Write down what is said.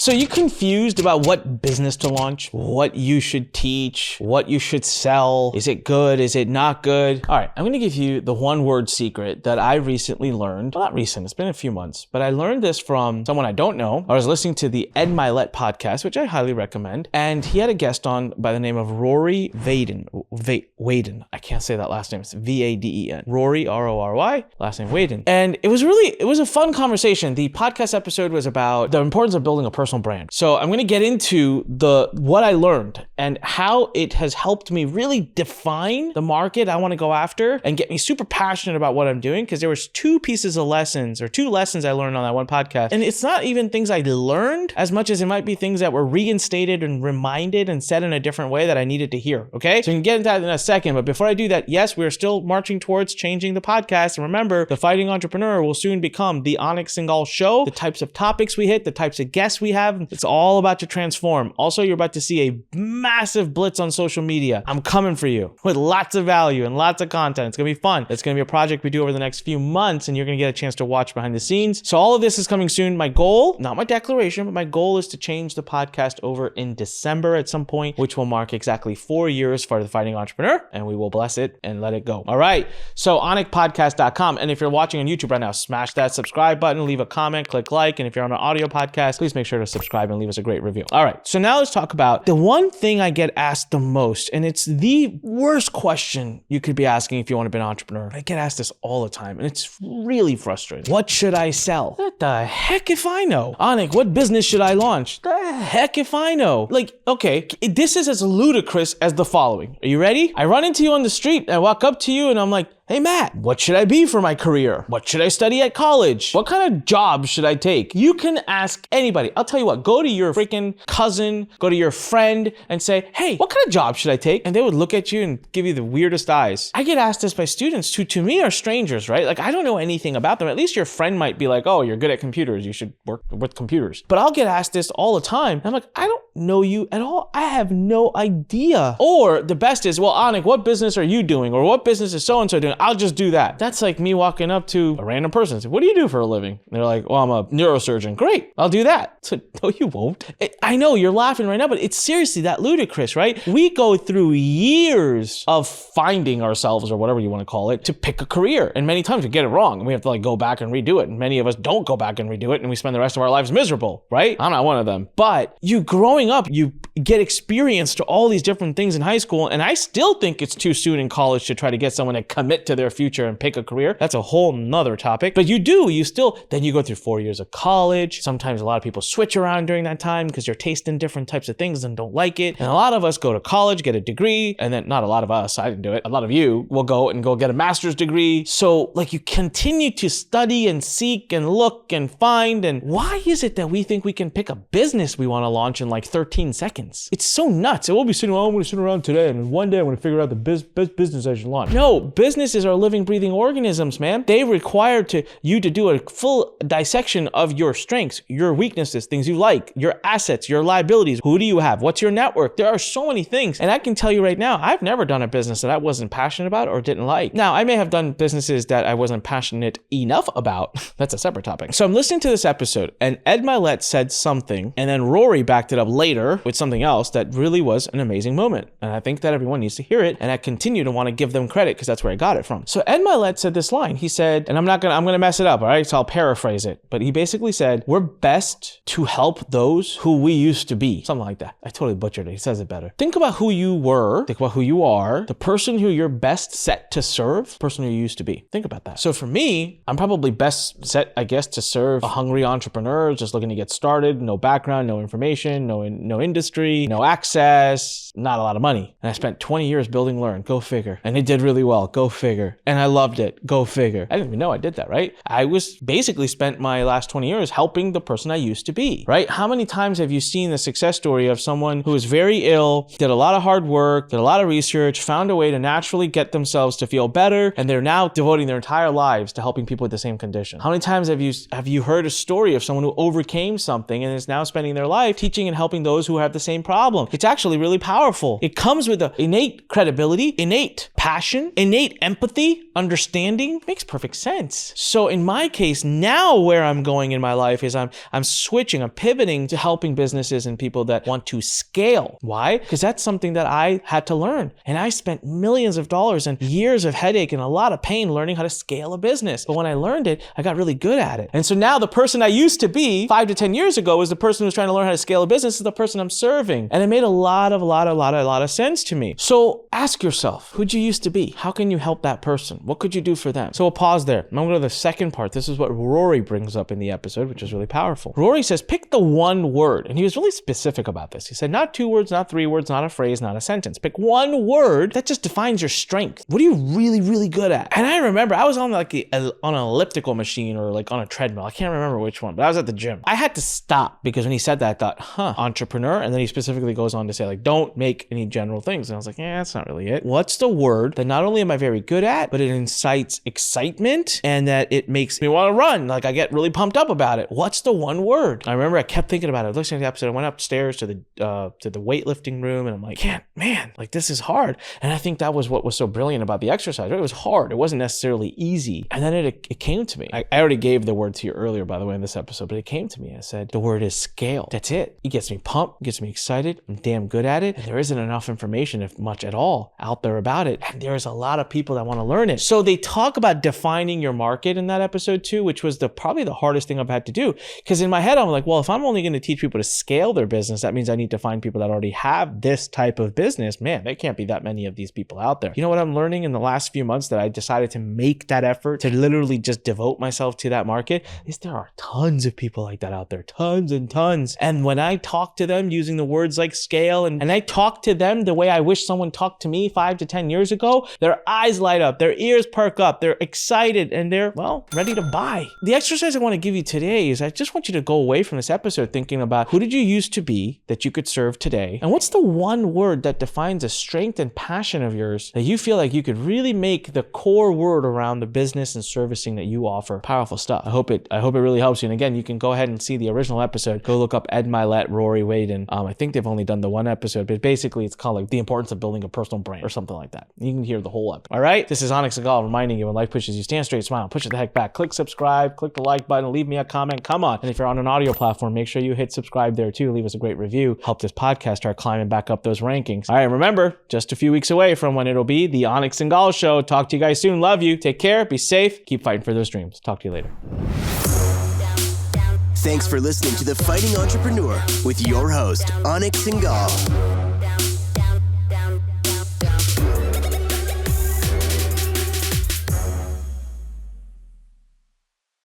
So you confused about what business to launch, what you should teach, what you should sell? Is it good? Is it not good? All right, I'm gonna give you the one word secret that I recently learned. Well, not recent, it's been a few months, but I learned this from someone I don't know. I was listening to the Ed Milet podcast, which I highly recommend, and he had a guest on by the name of Rory Vaden. I can't say that last name. It's V-A-D-E-N. Rory, R-O-R-Y, last name Vaden. And it was a fun conversation. The podcast episode was about the importance of building a personal brand. So I'm going to get into what I learned and how it has helped me really define the market I want to go after and get me super passionate about what I'm doing, because there was two lessons I learned on that one podcast. And it's not even things I learned as much as it might be things that were reinstated and reminded and said in a different way that I needed to hear. Okay. So we can get into that in a second. But before I do that, yes, we're still marching towards changing the podcast. And remember, the Fighting Entrepreneur will soon become the Anik Singal Show. The types of topics we hit, the types of guests we have, it's all about to transform. Also, you're about to see a massive blitz on social media. I'm coming for you with lots of value and lots of content. It's going to be fun. It's going to be a project we do over the next few months, and you're going to get a chance to watch behind the scenes. So all of this is coming soon. My goal, not my declaration, but my goal is to change the podcast over in December at some point, which will mark exactly 4 years for the Fighting Entrepreneur, and we will bless it and let it go. All right. So onicpodcast.com. And if you're watching on YouTube right now, smash that subscribe button, leave a comment, click like. And if you're on an audio podcast, please make sure to subscribe and leave us a great review. All right. So now let's talk about the one thing I get asked the most, and it's the worst question you could be asking if you want to be an entrepreneur. I get asked this all the time, and it's really frustrating. What should I sell? What the heck if I know? Anik, what business should I launch? The heck if I know? Like, okay, this is as ludicrous as the following. Are you ready? I run into you on the street, I walk up to you, and I'm like, hey, Matt, what should I be for my career? What should I study at college? What kind of job should I take? You can ask anybody. I'll tell you what, go to your freaking cousin, go to your friend and say, hey, what kind of job should I take? And they would look at you and give you the weirdest eyes. I get asked this by students who to me are strangers, right? Like, I don't know anything about them. At least your friend might be like, oh, you're good at computers. You should work with computers. But I'll get asked this all the time. I'm like, I don't know you at all. I have no idea. Or the best is, well, Anik, what business are you doing? Or what business is so-and-so doing? I'll just do that. That's like me walking up to a random person and say, what do you do for a living? And they're like, well, I'm a neurosurgeon. Great, I'll do that. So, no, you won't. I know you're laughing right now, but it's seriously that ludicrous, right? We go through years of finding ourselves, or whatever you want to call it, to pick a career. And many times we get it wrong and we have to like go back and redo it. And many of us don't go back and redo it, and we spend the rest of our lives miserable, right? I'm not one of them. But you growing up, you get experience to all these different things in high school. And I still think it's too soon in college to try to get someone to commit to their future and pick a career. That's a whole nother topic. But then you go through 4 years of college. Sometimes a lot of people switch around during that time because you're tasting different types of things and don't like it. And a lot of us go to college, get a degree, and then not a lot of us, I didn't do it. A lot of you will go get a master's degree. So like you continue to study and seek and look and find. And why is it that we think we can pick a business we want to launch in like 13 seconds? It's so nuts. I'm going to sit around today, and one day I'm going to figure out the best business I should launch. No, businesses are living, breathing organisms, man. They require you to do a full dissection of your strengths, your weaknesses, things you like, your assets, your liabilities. Who do you have? What's your network? There are so many things. And I can tell you right now, I've never done a business that I wasn't passionate about or didn't like. Now, I may have done businesses that I wasn't passionate enough about. That's a separate topic. So I'm listening to this episode, and Ed Milet said something, and then Rory backed it up later with something else that really was an amazing moment. And I think that everyone needs to hear it. And I continue to want to give them credit because that's where I got it from. So Ed Milet said this line. He said, and I'm going to mess it up, all right? So I'll paraphrase it. But he basically said, we're best to help those who we used to be. Something like that. I totally butchered it. He says it better. Think about who you were. Think about who you are. The person who you're best set to serve, the person who you used to be. Think about that. So for me, I'm probably best set, I guess, to serve a hungry entrepreneur just looking to get started, no background, no information, no industry, no access, not a lot of money. And I spent 20 years building Lurn. Go figure. And it did really well. Go figure. And I loved it. Go figure. I didn't even know I did that, right? I was basically spent my last 20 years helping the person I used to be, right? How many times have you seen the success story of someone who was very ill, did a lot of hard work, did a lot of research, found a way to naturally get themselves to feel better, and they're now devoting their entire lives to helping people with the same condition? How many times have you heard a story of someone who overcame something and is now spending their life teaching and helping helping those who have the same problem. It's actually really powerful. It comes with innate credibility, innate passion, innate empathy, understanding. Makes perfect sense. So in my case, now where I'm going in my life is I'm switching, I'm pivoting to helping businesses and people that want to scale. Why? Because that's something that I had to learn. And I spent millions of dollars and years of headache and a lot of pain learning how to scale a business. But when I learned it, I got really good at it. And so now the person I used to be 5 to 10 years ago is the person who's trying to learn how to scale a business, is the person I'm serving. And it made a lot of sense to me. So ask yourself, who'd you used to be? How can you help that person? What could you do for them? So we'll pause there. I'm going to go to the second part. This is what Rory brings up in the episode, which is really powerful. Rory says, pick the one word. And he was really specific about this. He said, not 2 words, not 3 words, not a phrase, not a sentence. Pick one word that just defines your strength. What are you really, really good at? And I remember I was on on an elliptical machine or like on a treadmill. I can't remember which one, but I was at the gym. I had to stop because when he said that, I thought, entrepreneur. And then he specifically goes on to say, like, don't make any general things. And I was like, yeah, that's not really it. What's the word that not only am I very good at, but it incites excitement and that it makes me want to run? Like, I get really pumped up about it. What's the one word? I remember I kept thinking about it. Listening to the episode, I went upstairs to the weightlifting room and I'm like, man, like this is hard. And I think that was what was so brilliant about the exercise. Right? It was hard. It wasn't necessarily easy. And then it came to me. I already gave the word to you earlier, by the way, in this episode, but it came to me. I said, the word is scale. That's it. It gets me pumped, gets me excited. I'm damn good at it. And there isn't enough information, if much at all, out there about it. And there's a lot of people that want to learn it. So they talk about defining your market in that episode too, which was probably the hardest thing I've had to do. Because in my head, I'm like, well, if I'm only going to teach people to scale their business, that means I need to find people that already have this type of business. Man, there can't be that many of these people out there. You know what I'm learning in the last few months that I decided to make that effort to literally just devote myself to that market is there are tons of people like that out there, tons and tons. And when I talk to them using the words like scale and I talk to them the way I wish someone talked to me 5 to 10 years ago, their eyes light up, their ears perk up, they're excited, and they're, well, ready to buy. The exercise I want to give you today is I just want you to go away from this episode thinking about who did you used to be that you could serve today? And what's the one word that defines a strength and passion of yours that you feel like you could really make the core word around the business and servicing that you offer? Powerful stuff. I hope it really helps you. And again, you can go ahead and see the original episode. Go look up Ed Milet, Rory Wade, and I think they've only done the one episode, but basically it's called like the importance of building a personal brand or something like that. You can hear the whole episode. All right. This is Anik Singal reminding you when life pushes you, stand straight, smile, push it the heck back, click subscribe, click the like button, leave me a comment. Come on. And if you're on an audio platform, make sure you hit subscribe there too. Leave us a great review. Help this podcast start climbing back up those rankings. All right. Remember, just a few weeks away from when it'll be the Anik Singal Show. Talk to you guys soon. Love you. Take care. Be safe. Keep fighting for those dreams. Talk to you later. Thanks for listening to The Fighting Entrepreneur with your host, Anik Singal.